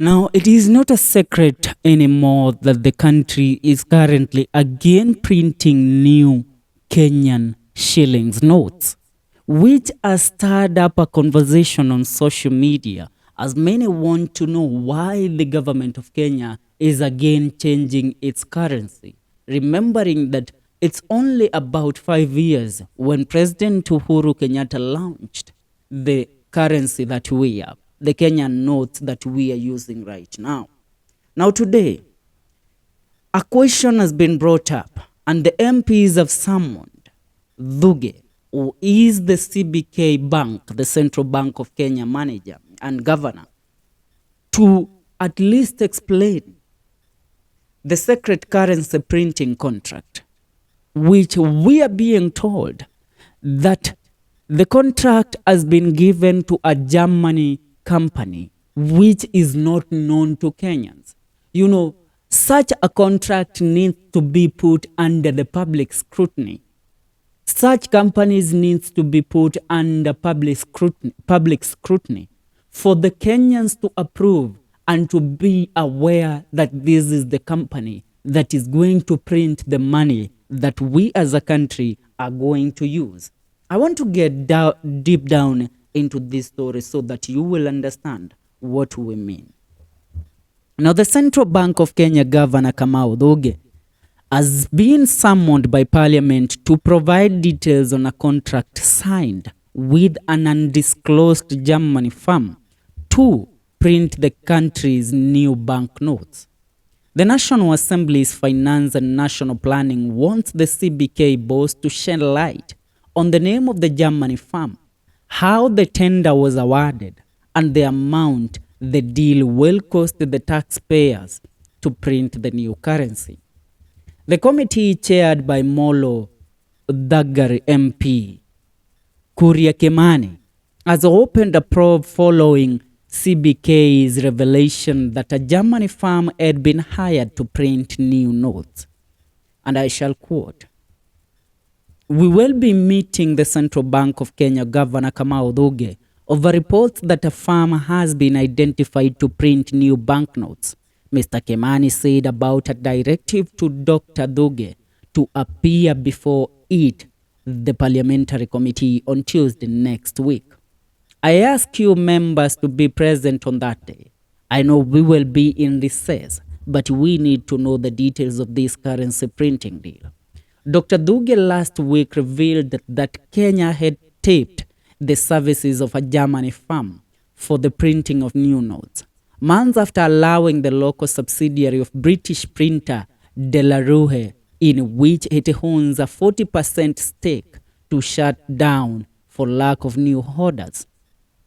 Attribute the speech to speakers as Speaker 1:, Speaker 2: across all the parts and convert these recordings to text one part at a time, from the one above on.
Speaker 1: Now, it is not a secret anymore that the country is currently again printing new Kenyan shillings notes, which has stirred up a conversation on social media as many want to know why the government of Kenya is again changing its currency, remembering that it's only about 5 years when President Uhuru Kenyatta launched the currency that we have, the Kenyan notes that we are using right now. Now today, a question has been brought up and the MPs have summoned Thugge, who is the CBK Bank, the Central Bank of Kenya manager and governor, to at least explain the secret currency printing contract, which we are being told that the contract has been given to a Germany company which is not known to Kenyans. You know, such a contract needs to be put under the public scrutiny. Such companies needs to be put under public scrutiny for the Kenyans to approve and to be aware that this is the company that is going to print the money that we as a country are going to use. I want to get deep down into this story so that you will understand what we mean. Now, the Central Bank of Kenya Governor Kamau Thugge has been summoned by Parliament to provide details on a contract signed with an undisclosed German firm to print the country's new banknotes. The National Assembly's Finance and National Planning wants the CBK boss to shed light on the name of the German firm, how the tender was awarded, and the amount the deal will cost the taxpayers to print the new currency. The committee, chaired by Kamau Thugge MP, Kuria Kimani, has opened a probe following CBK's revelation that a German firm had been hired to print new notes. And I shall quote, "We will be meeting the Central Bank of Kenya Governor Kamau Thugge over reports that a firm has been identified to print new banknotes," Mr. Kimani said about a directive to Dr. Thugge to appear before the parliamentary committee on Tuesday next week. "I ask you members to be present on that day. I know we will be in recess, but we need to know the details of this currency printing deal." Dr. Thugge last week revealed that Kenya had taped the services of a German firm for the printing of new notes, months after allowing the local subsidiary of British printer De La Rue, in which it owns a 40% stake, to shut down for lack of new orders.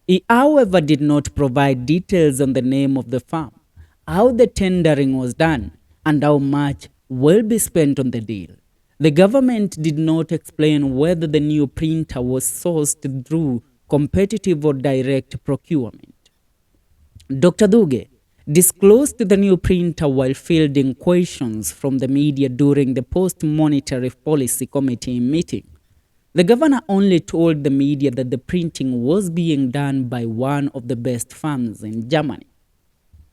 Speaker 1: He, however, did not provide details on the name of the firm, how the tendering was done, and how much will be spent on the deal. The government did not explain whether the new printer was sourced through competitive or direct procurement. Dr. Thugge disclosed the new printer while fielding questions from the media during the post-monetary policy committee meeting. The governor only told the media that the printing was being done by one of the best firms in Germany.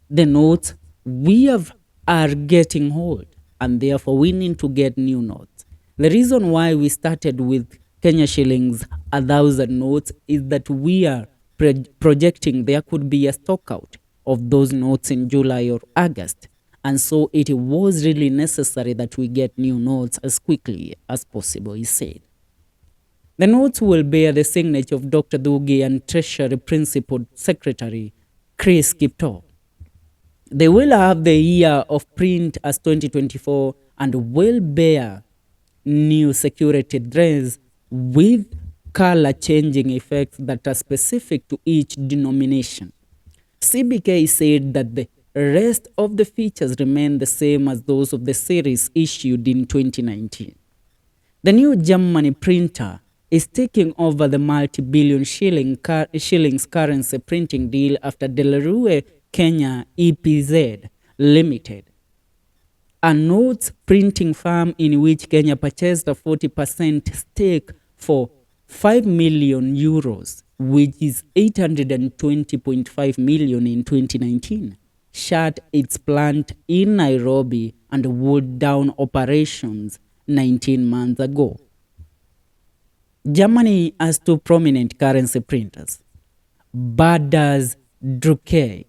Speaker 1: The notes we have are getting old, and therefore we need to get new notes. The reason why we started with Kenya shillings 1,000 notes is that we are projecting there could be a stock out of those notes in July or August. And so it was really necessary that we get new notes as quickly as possible, he said. The notes will bear the signature of Dr. Thugge and Treasury Principal Secretary Chris Kipto. They will have the year of print as 2024 and will bear new security dress with color changing effects that are specific to each denomination. CBK said that the rest of the features remain the same as those of the series issued in 2019. The new Germany printer is taking over the multi-billion shillings currency printing deal after De La Rue Kenya EPZ Limited, a notes printing firm in which Kenya purchased a 40% stake for 5 million euros, which is 820.5 million in 2019, shut its plant in Nairobi and wound down operations 19 months ago. Germany has two prominent currency printers, Bader's Drucke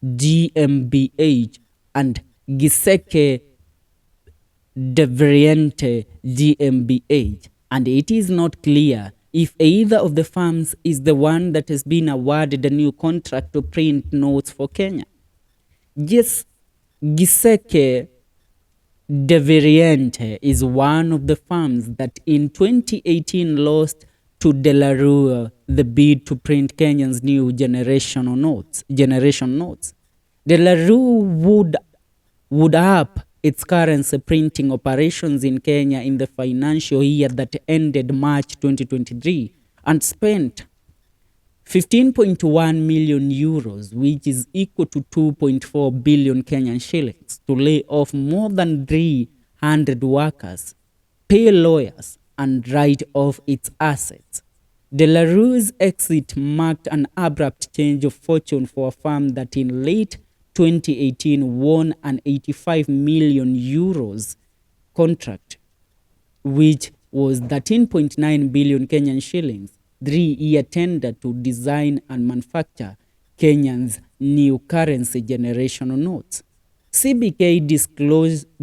Speaker 1: GmbH and Giseke de Variante GmbH, and it is not clear if either of the firms is the one that has been awarded a new contract to print notes for Kenya. Yes, Giseke de Variante is one of the firms that in 2018 lost to De La Rue the bid to print Kenya's new generation notes. De La Rue would up its currency printing operations in Kenya in the financial year that ended March 2023 and spent 15.1 million euros, which is equal to 2.4 billion Kenyan shillings, to lay off more than 300 workers, pay lawyers, and write off its assets. De La Rue's exit marked an abrupt change of fortune for a firm that in late 2018 won an 85 million euros contract, which was 13.9 billion Kenyan shillings, 3-year tender to design and manufacture Kenyan's new currency generation notes. CBK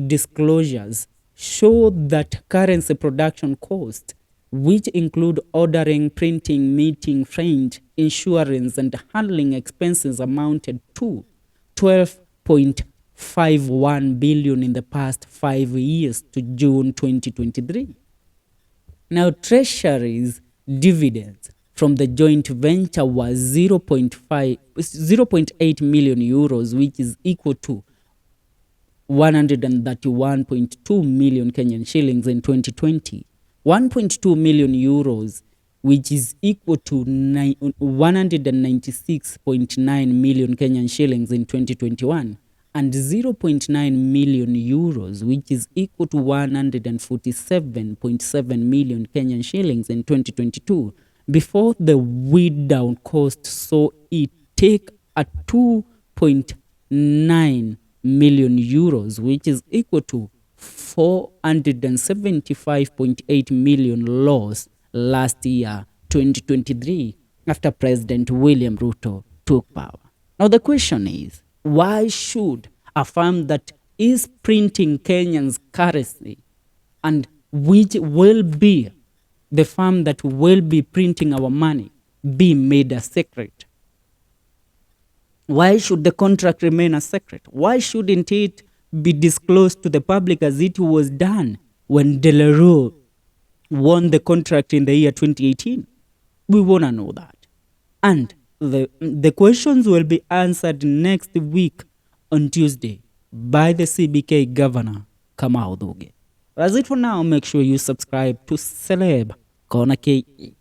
Speaker 1: disclosures show that currency production costs, which include ordering, printing, meeting, freight, insurance, and handling expenses, amounted to 12.51 billion in the past 5 years to June 2023. Now, Treasury's dividends from the joint venture was 0.8 million euros, which is equal to 131.2 million Kenyan shillings in 2020, 1.2 million euros, which is equal to 196.9 million Kenyan shillings in 2021, and 0.9 million euros, which is equal to 147.7 million Kenyan shillings in 2022, before the weed down cost saw it take a 2.9 million euros, which is equal to 475.8 million loss last year, 2023, after President William Ruto took power. Now the question is, why should a firm that is printing Kenyan's currency and which will be the firm that will be printing our money be made a secret? Why should the contract remain a secret? Why shouldn't it be disclosed to the public as it was done when De La Rue won the contract in the year 2018? We want to know that. And the questions will be answered next week on Tuesday by the CBK Governor, Kamau Thugge. That's it for now. Make sure you subscribe to Celeb Corner KE.